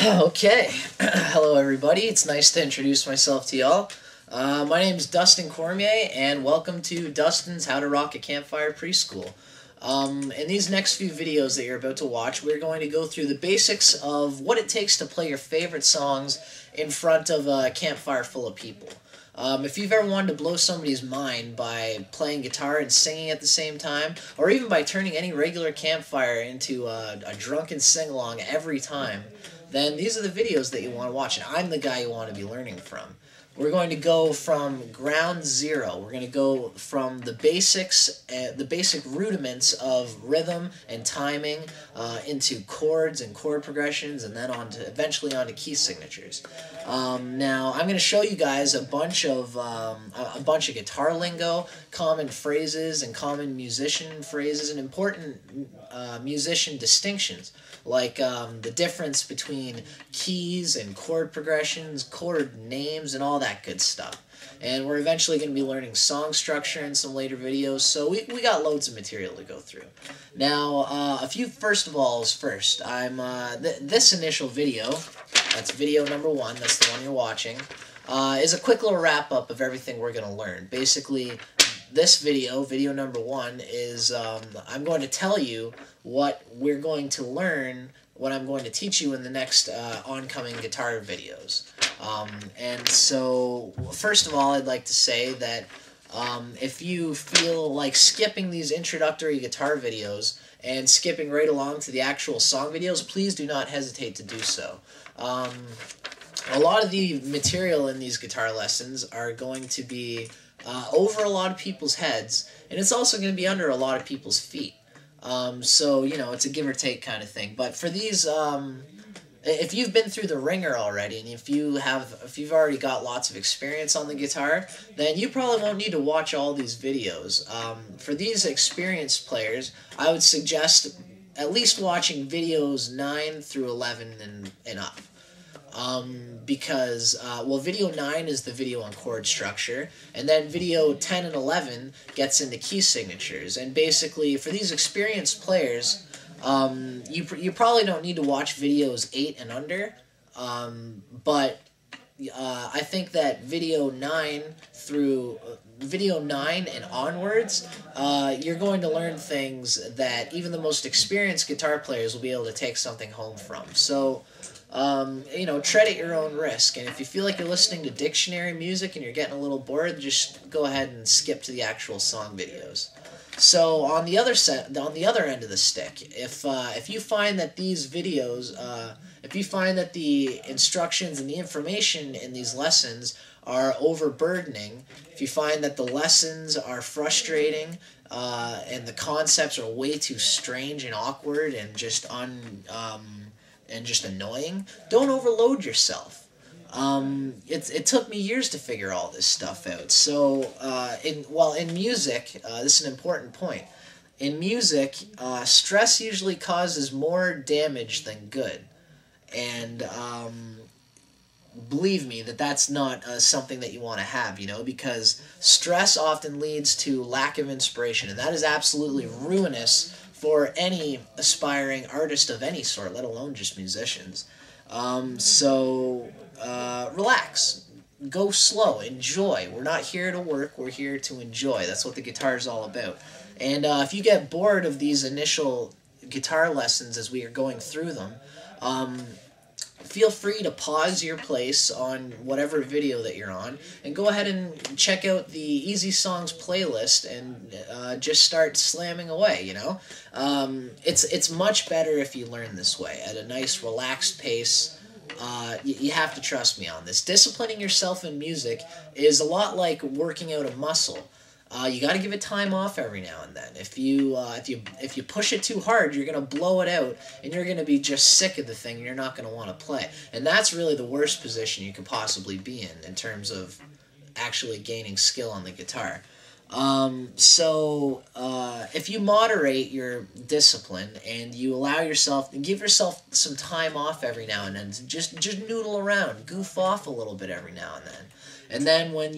Okay, hello everybody. It's nice to introduce myself to y'all. My name is Dustin Cormier, and welcome to Dustin's How to Rock a Campfire Preschool. In these next few videos that you're about to watch, we're going to go through the basics of what it takes to play your favorite songs in front of a campfire full of people. If you've ever wanted to blow somebody's mind by playing guitar and singing at the same time, or even by turning any regular campfire into a drunken sing-along every time, then these are the videos that you want to watch, and I'm the guy you want to be learning from. We're going to go from ground zero. We're going to go from the basics, the basic rudiments of rhythm and timing into chords and chord progressions, and then eventually onto key signatures. Now, I'm going to show you guys a bunch of guitar lingo, common phrases, and common musician phrases, and important musician distinctions, like the difference between keys and chord progressions, chord names, and all that good stuff. And we're eventually going to be learning song structure in some later videos, so we got loads of material to go through. Now, a few first of alls first. This initial video, that's video number 1, that's the one you're watching, is a quick little wrap-up of everything we're going to learn. Basically, this video, video number 1, is I'm going to tell you what we're going to learn, what I'm going to teach you in the next oncoming guitar videos. And so, first of all, I'd like to say that if you feel like skipping these introductory guitar videos and skipping right along to the actual song videos, please do not hesitate to do so. A lot of the material in these guitar lessons are going to be over a lot of people's heads, and it's also going to be under a lot of people's feet. So, you know, it's a give or take kind of thing. But for these, if you've been through the ringer already, and if you've already got lots of experience on the guitar, then you probably won't need to watch all these videos. For these experienced players, I would suggest at least watching videos 9 through 11 and up. Because, well, video 9 is the video on chord structure, and then video 10 and 11 gets into key signatures. And basically, for these experienced players, you probably don't need to watch videos 8 and under, but I think that video 9 and onwards, you're going to learn things that even the most experienced guitar players will be able to take something home from. So, you know, tread at your own risk, and if you feel like you're listening to dictionary music and you're getting a little bored, just go ahead and skip to the actual song videos. So on the other end of the stick, if you find that these videos, if you find that the instructions and the information in these lessons are overburdening, if you find that the lessons are frustrating, and the concepts are way too strange and awkward and just annoying, don't overload yourself. It took me years to figure all this stuff out. So, in music, this is an important point. In music, stress usually causes more damage than good. And, believe me, that's not something that you want to have, you know, because stress often leads to lack of inspiration, and that is absolutely ruinous for any aspiring artist of any sort, let alone just musicians. So, relax. Go slow. Enjoy. We're not here to work. We're here to enjoy. That's what the guitar is all about. And if you get bored of these initial guitar lessons as we are going through them, feel free to pause your place on whatever video that you're on and go ahead and check out the Easy Songs playlist and just start slamming away, you know? It's much better if you learn this way, at a nice, relaxed pace. You have to trust me on this. Disciplining yourself in music is a lot like working out a muscle. You got to give it time off every now and then. If you push it too hard, you're gonna blow it out, and you're gonna be just sick of the thing, and you're not gonna want to play. And that's really the worst position you could possibly be in terms of actually gaining skill on the guitar. If you moderate your discipline and you allow yourself, give yourself some time off every now and then, just noodle around, goof off a little bit every now and then. And then when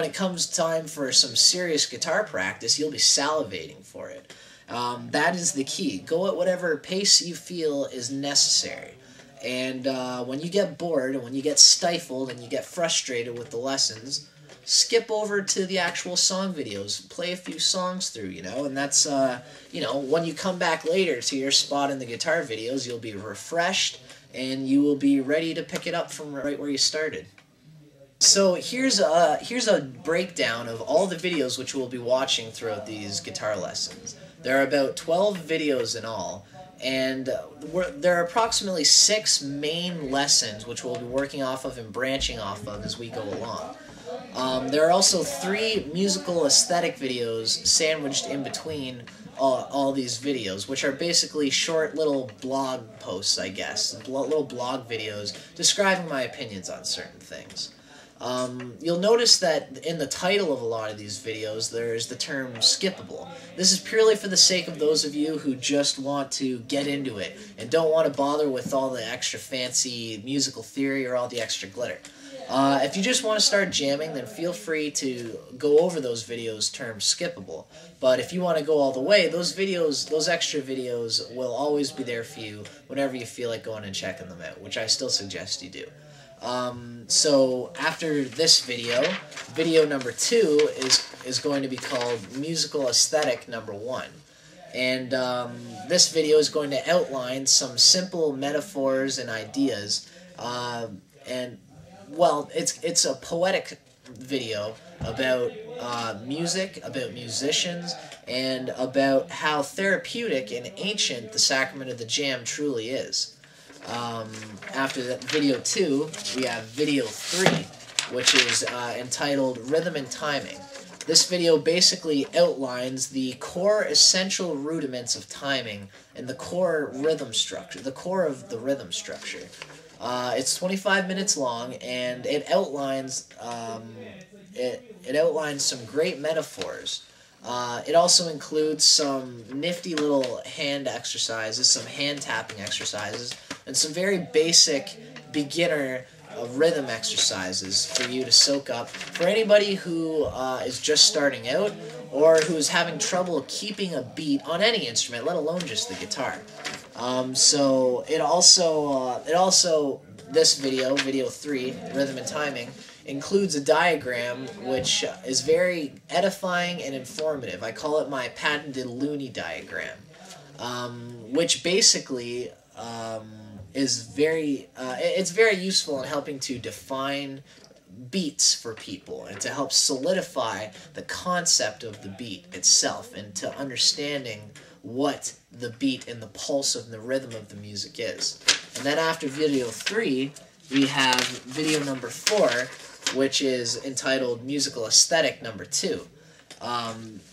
it comes time for some serious guitar practice, you'll be salivating for it. That is the key. Go at whatever pace you feel is necessary. And when you get bored and when you get stifled and you get frustrated with the lessons, skip over to the actual song videos, play a few songs through, and that's, when you come back later to your spot in the guitar videos, you'll be refreshed and you will be ready to pick it up from right where you started. So here's a breakdown of all the videos which we'll be watching throughout these guitar lessons. There are about 12 videos in all, and there are approximately 6 main lessons which we'll be working off of and branching off of as we go along. There are also 3 musical aesthetic videos sandwiched in between all these videos, which are basically short little blog posts, I guess, little blog videos describing my opinions on certain things. You'll notice that in the title of a lot of these videos there's the term skippable. This is purely for the sake of those of you who just want to get into it and don't want to bother with all the extra fancy musical theory or all the extra glitter. If you just want to start jamming, then feel free to go over those videos termed skippable. But if you want to go all the way, those extra videos will always be there for you whenever you feel like going and checking them out, which I still suggest you do. So after this video number 2 is going to be called Musical Aesthetic number 1. And this video is going to outline some simple metaphors and ideas. Well, it's a poetic video about music, about musicians, and about how therapeutic and ancient the sacrament of the jam truly is. After that video 2, we have video 3, which is entitled Rhythm and Timing. This video basically outlines the core essential rudiments of timing and the core rhythm structure, the core of the rhythm structure. It's 25 minutes long, and it outlines some great metaphors. It also includes some nifty little hand exercises, some hand tapping exercises, and some very basic beginner rhythm exercises for you to soak up for anybody who is just starting out or who's having trouble keeping a beat on any instrument, let alone just the guitar. So this video 3, Rhythm and Timing, includes a diagram which is very edifying and informative. I call it my patented Looney diagram, which basically is it's very useful in helping to define beats for people and to help solidify the concept of the beat itself and to understanding what the beat and the pulse of the rhythm of the music is. And then after video 3, we have video number 4, which is entitled Musical Aesthetic number 2.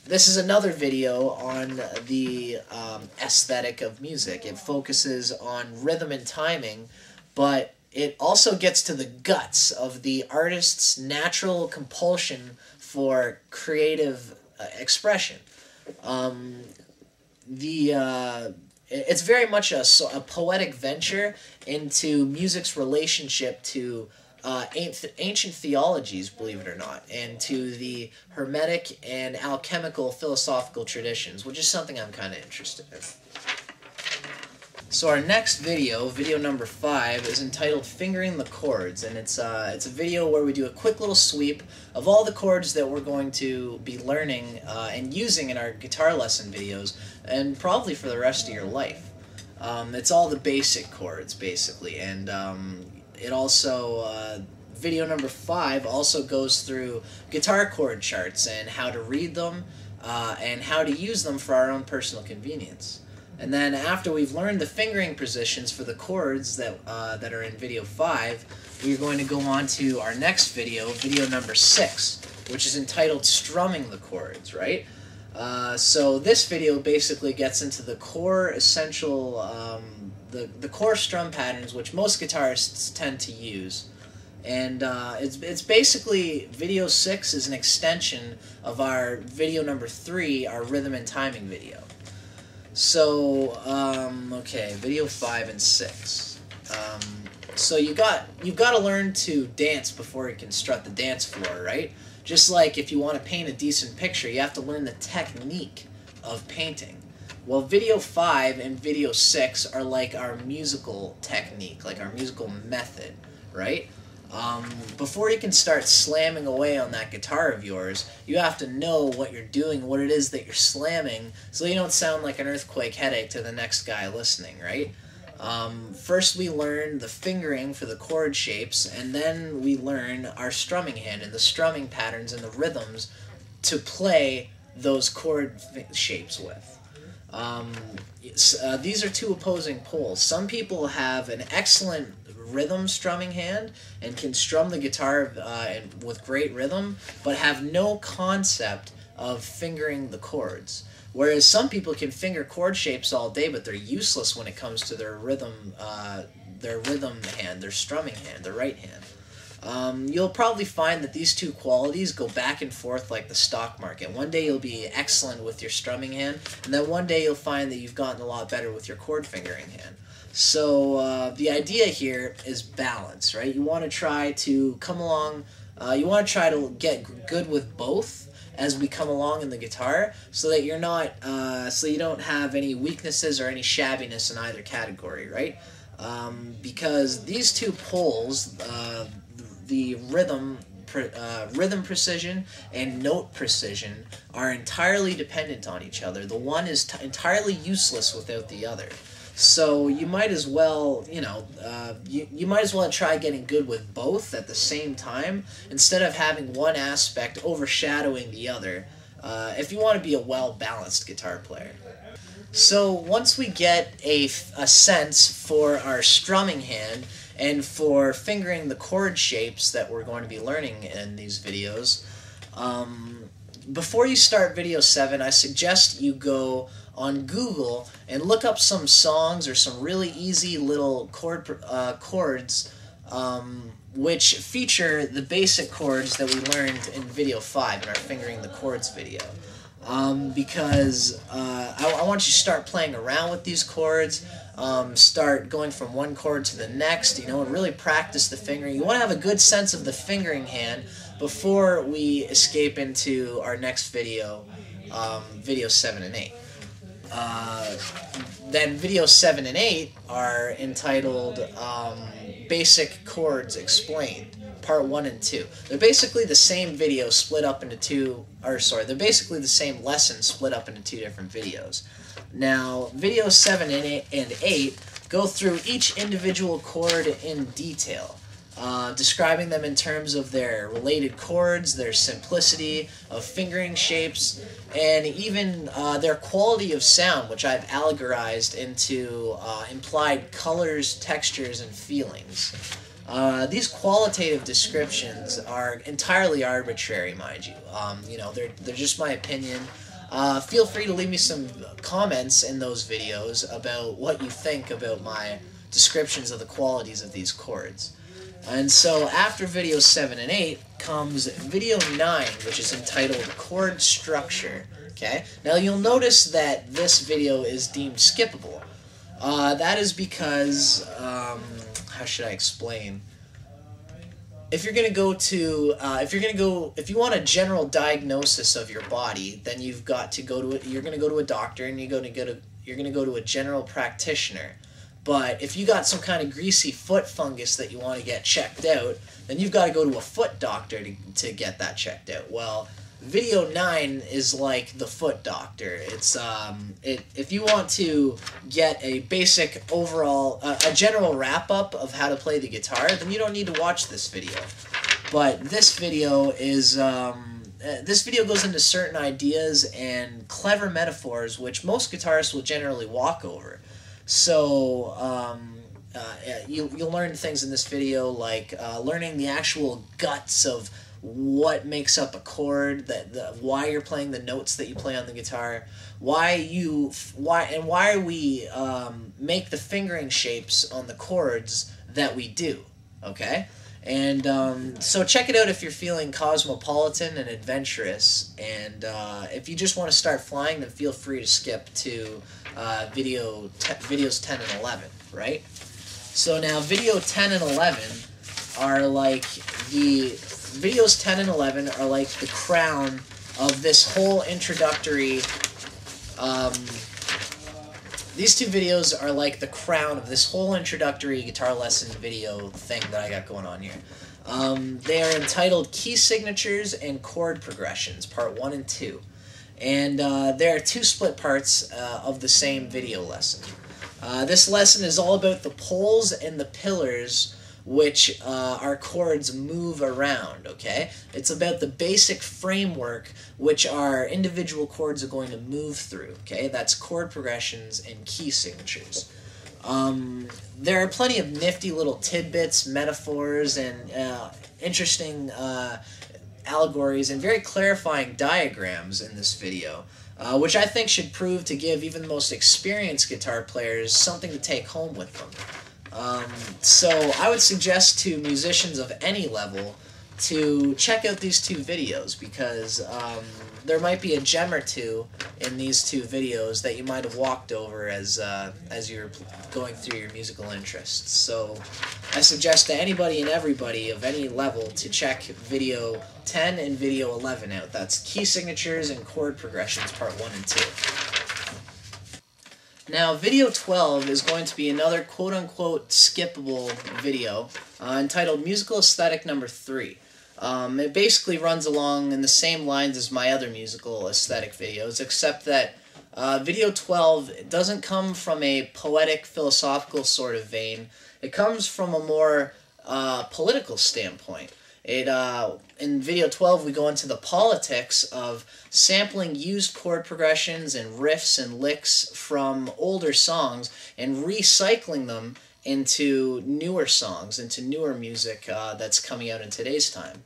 This is another video on the aesthetic of music. It focuses on rhythm and timing, but it also gets to the guts of the artist's natural compulsion for creative expression. It's very much a poetic venture into music's relationship to ancient theologies, believe it or not, and to the hermetic and alchemical philosophical traditions, which is something I'm kind of interested in. So our next video, video number 5, is entitled Fingering the Chords, and it's a video where we do a quick little sweep of all the chords that we're going to be learning and using in our guitar lesson videos, and probably for the rest of your life. It's all the basic chords, basically, and it also, video number 5 also goes through guitar chord charts and how to read them and how to use them for our own personal convenience. And then after we've learned the fingering positions for the chords that are in video 5, we're going to go on to our next video, video number 6, which is entitled Strumming the Chords, right? So this video basically gets into the core essential, the core strum patterns which most guitarists tend to use. And it's basically, video 6 is an extension of our video number 3, our rhythm and timing video. So, okay, video 5 and 6. So you've got to learn to dance before you can strut the dance floor, right? Just like if you want to paint a decent picture, you have to learn the technique of painting. Well, video 5 and video 6 are like our musical technique, like our musical method, right? Before you can start slamming away on that guitar of yours, you have to know what you're doing, what it is that you're slamming, so you don't sound like an earthquake headache to the next guy listening, right? First we learn the fingering for the chord shapes, and then we learn our strumming hand and the strumming patterns and the rhythms to play those chord shapes with. These are two opposing poles. Some people have an excellent rhythm strumming hand and can strum the guitar with great rhythm, but have no concept of fingering the chords. Whereas some people can finger chord shapes all day, but they're useless when it comes to their rhythm hand, their strumming hand, their right hand. You'll probably find that these two qualities go back and forth like the stock market. One day you'll be excellent with your strumming hand, and then one day you'll find that you've gotten a lot better with your chord fingering hand. So the idea here is balance, right? You want to try to come along, you want to try to get good with both as we come along in the guitar, so that you're not, so you don't have any weaknesses or any shabbiness in either category, right? Because these two poles, the rhythm precision and note precision, are entirely dependent on each other. The one is entirely useless without the other. So you might as well, you might as well try getting good with both at the same time, instead of having one aspect overshadowing the other, if you want to be a well-balanced guitar player. So once we get a sense for our strumming hand and for fingering the chord shapes that we're going to be learning in these videos, before you start video 7, I suggest you go on Google and look up some songs or some really easy little chords which feature the basic chords that we learned in video 5 in our fingering the chords video. Because I want you to start playing around with these chords, start going from one chord to the next, and really practice the fingering. You want to have a good sense of the fingering hand before we escape into our next video, video 7 and 8. Then video 7 and 8 are entitled Basic Chords Explained, Part 1 and 2. They're basically the same video split up into they're basically the same lesson split up into 2 different videos. Now, video 7 and 8 go through each individual chord in detail, describing them in terms of their related chords, their simplicity of fingering shapes, and even their quality of sound, which I've allegorized into implied colors, textures, and feelings. These qualitative descriptions are entirely arbitrary, mind you. They're just my opinion. Feel free to leave me some comments in those videos about what you think about my descriptions of the qualities of these chords. And so after video 7 and 8 comes video 9, which is entitled Chord Structure. Okay? Now you'll notice that this video is deemed skippable. That is because, how should I explain? If you're gonna go to, if you want a general diagnosis of your body, then you've got to go to you're gonna go to a doctor, and you're gonna go to a general practitioner. But if you got some kind of greasy foot fungus that you want to get checked out, then you've got to go to a foot doctor to get that checked out. Well, video 9 is like the foot doctor. It's if you want to get a basic overall, a general wrap-up of how to play the guitar, then you don't need to watch this video. But this video is, this video goes into certain ideas and clever metaphors which most guitarists will generally walk over. So you'll learn things in this video like learning the actual guts of what makes up a chord, why you're playing the notes that you play on the guitar, why we make the fingering shapes on the chords that we do. Okay, and so check it out if you're feeling cosmopolitan and adventurous, and if you just want to start flying, then feel free to skip to videos 10 and 11, right? So now video 10 and 11 are like videos 10 and 11 are like the crown of this whole introductory these two videos are like the crown of this whole introductory guitar lesson video thing that I got going on here. They are entitled Key Signatures and Chord Progressions, Part 1 and 2. And there are two split parts of the same video lesson. This lesson is all about the poles and the pillars which our chords move around, okay? It's about the basic framework which our individual chords are going to move through, okay? That's chord progressions and key signatures. There are plenty of nifty little tidbits, metaphors, and interesting allegories and very clarifying diagrams in this video, which I think should prove to give even the most experienced guitar players something to take home with them. So I would suggest to musicians of any level to check out these two videos, because there might be a gem or two in these two videos that you might have walked over as you're going through your musical interests. So I suggest to anybody and everybody of any level to check video 10 and video 11 out. That's Key Signatures and Chord Progressions, Part 1 and 2. Now, video 12 is going to be another quote-unquote skippable video entitled Musical Aesthetic Number 3. It basically runs along in the same lines as my other musical aesthetic videos, except that video 12 doesn't come from a poetic, philosophical sort of vein. It comes from a more political standpoint. In video 12, we go into the politics of sampling used chord progressions and riffs and licks from older songs and recycling them into newer songs, into newer music that's coming out in today's time,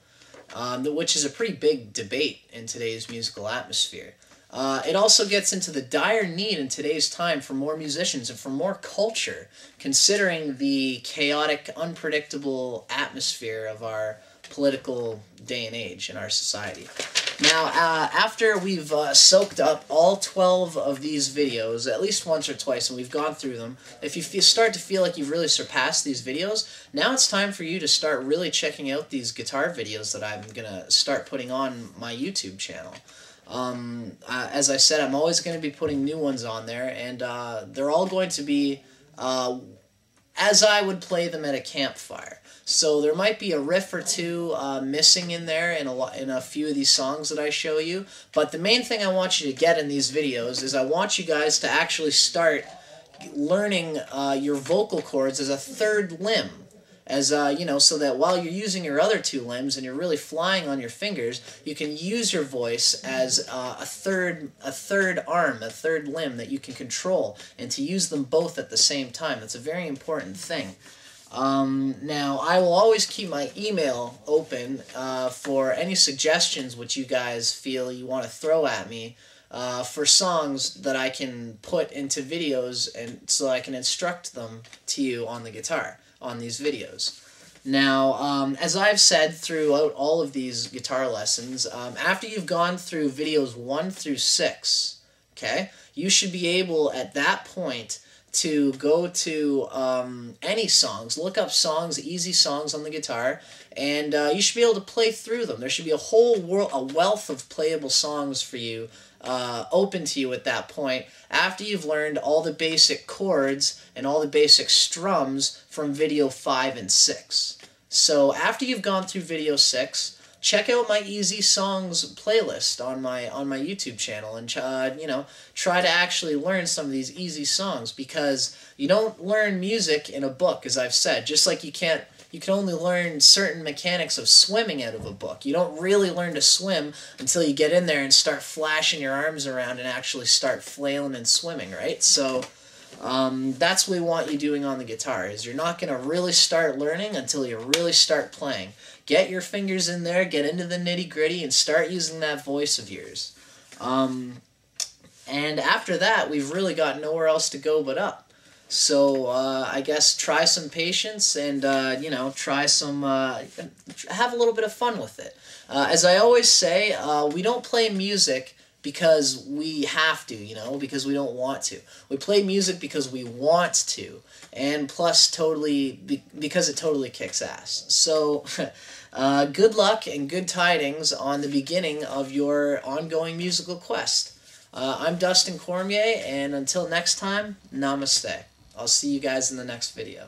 which is a pretty big debate in today's musical atmosphere. It also gets into the dire need in today's time for more musicians and for more culture, considering the chaotic, unpredictable atmosphere of our political day and age in our society. Now, after we've soaked up all 12 of these videos, at least once or twice, and we've gone through them, if you start to feel like you've really surpassed these videos, now it's time for you to start really checking out these guitar videos that I'm going to start putting on my YouTube channel. As I said, I'm always going to be putting new ones on there, and they're all going to be as I would play them at a campfire. So there might be a riff or two missing in there in a few of these songs that I show you, but the main thing I want you to get in these videos is I want you guys to actually start learning your vocal cords as a third limb, as you know, so that while you're using your other two limbs and you're really flying on your fingers, you can use your voice as a third arm, a third limb that you can control, and to use them both at the same time. That's a very important thing. Now, I will always keep my email open for any suggestions which you guys feel you want to throw at me for songs that I can put into videos, and so I can instruct them to you on the guitar on these videos. Now, as I've said throughout all of these guitar lessons, after you've gone through videos 1 through 6, okay, you should be able at that point to go to any songs, look up songs, easy songs on the guitar, and you should be able to play through them. There should be a whole wealth of playable songs for you open to you at that point, after you've learned all the basic chords and all the basic strums from video 5 and 6. So after you've gone through video 6, check out my easy songs playlist on my YouTube channel, and you know, try to actually learn some of these easy songs, because you don't learn music in a book, as I've said. Just like you can only learn certain mechanics of swimming out of a book. You don't really learn to swim until you get in there and start flashing your arms around and actually start flailing and swimming, right? So that's what we want you doing on the guitar, is you're not going to really start learning until you really start playing. Get your fingers in there, get into the nitty-gritty, and start using that voice of yours. And after that, we've really got nowhere else to go but up. So I guess try some patience and, you know, try some, have a little bit of fun with it. As I always say, we don't play music because we have to, you know, because we don't want to. We play music because we want to, and plus because it totally kicks ass. So good luck and good tidings on the beginning of your ongoing musical quest. I'm Dustin Cormier, and until next time, namaste. I'll see you guys in the next video.